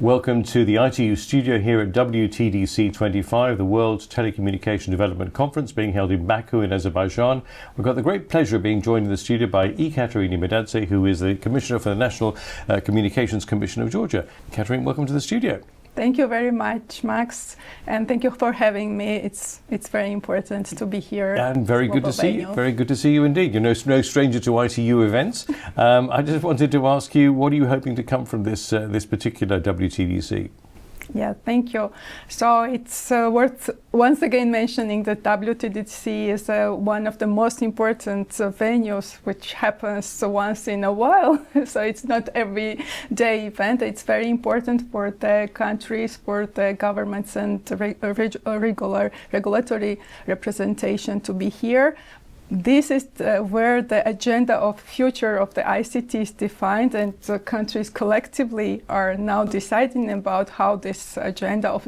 Welcome to the ITU studio here at WTDC-25, the World Telecommunication Development Conference being held in Baku in Azerbaijan. We've got the great pleasure of being joined in the studio by Ekaterine Imedadze, who is the Commissioner for the National Communications Commission of Georgia. Ekaterine, welcome to the studio. Thank you very much, Max, and thank you for having me. It's very important to be here. And very good to see you. Very good to see you indeed. You're no stranger to ITU events. I just wanted to ask you, what are you hoping to come from this particular WTDC? Yeah, thank you. So it's worth once again mentioning that WTDC is one of the most important venues, which happens once in a while. So it's not every day event. It's very important for the countries, for the governments and regulatory representation to be here. This is where the agenda of future of the ICT is defined, and the countries collectively are now deciding about how this agenda of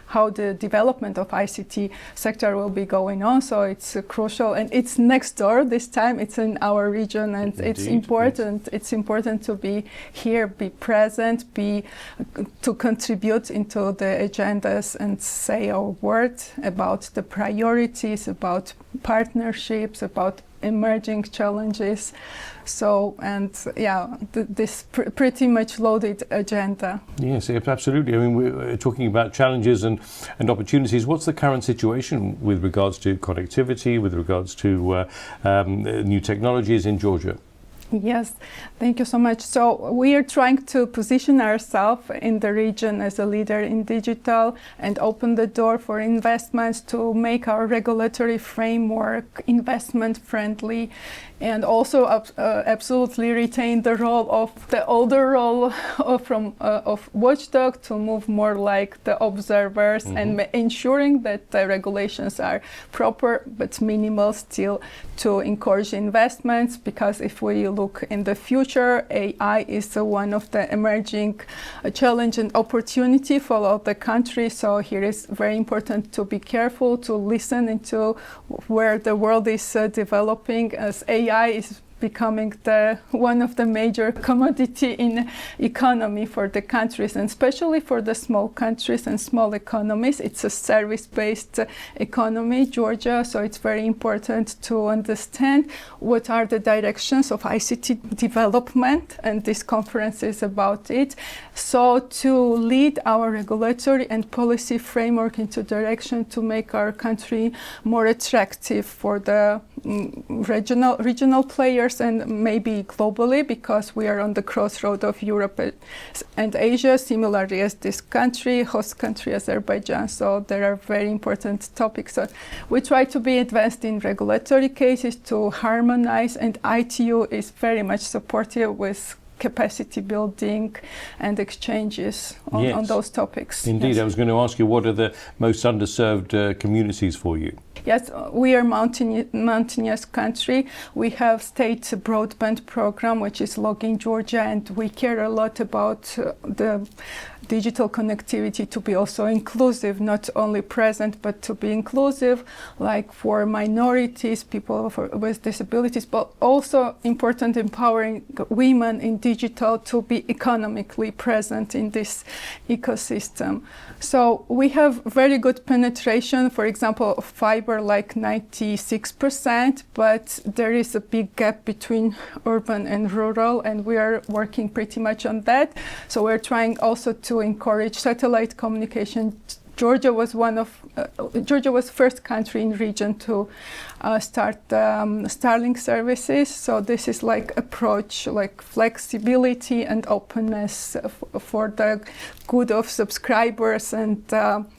how the development of ICT sector will be going on. So it's crucial, and it's next door this time. It's in our region, and indeed, it's important. Yes. It's important to be here, be present, to contribute into the agendas and say our word about the priorities, about partnerships, about emerging challenges. So, and yeah, this pretty much loaded agenda. Yes, absolutely. I mean, we're talking about challenges and opportunities. What's the current situation with regards to connectivity, with regards to new technologies in Georgia? Yes, thank you so much. So we are trying to position ourselves in the region as a leader in digital and open the door for investments to make our regulatory framework investment friendly, and also absolutely retain the role of the older role of watchdog to move more like the observers, and ensuring that the regulations are proper but minimal still to encourage investments, because if we look in the future, AI is one of the emerging challenge and opportunity for all the country. So here is very important to be careful, to listen into where the world is developing, as AI is becoming one of the major commodity in economy for the countries, and especially for the small countries and small economies. It's a service-based economy, Georgia, so it's very important to understand what are the directions of ICT development, and this conference is about it. So to lead our regulatory and policy framework into direction to make our country more attractive for the regional players and maybe globally, because we are on the crossroad of Europe and Asia, similarly as this country, host country Azerbaijan. So there are very important topics. So we try to be advanced in regulatory cases to harmonize, and ITU is very much supportive with capacity building and exchanges on those topics. Indeed, yes. I was going to ask you, what are the most underserved communities for you? Yes, we are mountainous country. We have state broadband program, which is logging Georgia, and we care a lot about the digital connectivity to be also inclusive, not only present, but to be inclusive, like for minorities, people with disabilities, but also important empowering women in digital to be economically present in this ecosystem. So we have very good penetration, for example, of fiber, like 96%, but there is a big gap between urban and rural, and we are working pretty much on that. So we're trying also to encourage satellite communication. Georgia was first country in region to start Starlink services. So this is like approach, like flexibility and openness for the good of subscribers and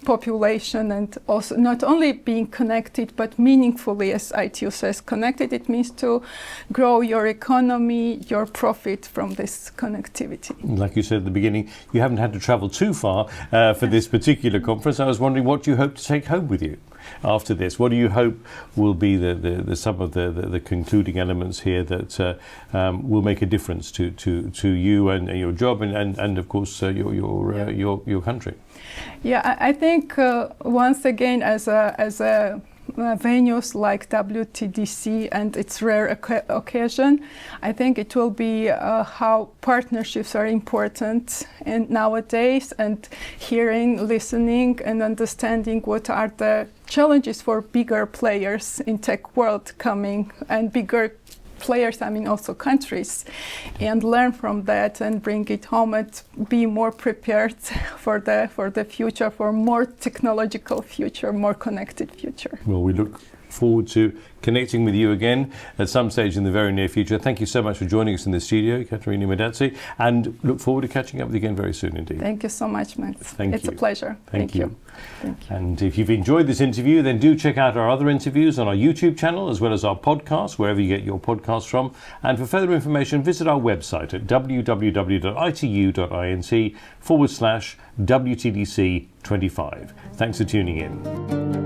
population, and also not only being connected but meaningfully, as ITU says, connected. It means to grow your economy, your profit from this connectivity. Like you said at the beginning, you haven't had to travel too far for this particular conference. I was wondering what you hope to take home with you after this. What do you hope will be some of the concluding elements here that will make a difference to you and your job and of course your country? Yeah, I think once again, as a venues like WTDC and its rare occasion. I think it will be how partnerships are important nowadays, and hearing, listening and understanding what are the challenges for bigger players in tech world coming, and bigger players, I mean also countries, and learn from that and bring it home and be more prepared for the future, for more technological future, more connected future. Well, we look forward to connecting with you again at some stage in the very near future. Thank you so much for joining us in the studio, Ekaterine Imedadze, and look forward to catching up with you again very soon indeed. Thank you so much, Max. It's a pleasure. Thank you. Thank you. And if you've enjoyed this interview, then do check out our other interviews on our YouTube channel, as well as our podcast, wherever you get your podcasts from. And for further information, visit our website at www.itu.inc/WTDC-25. Thanks for tuning in.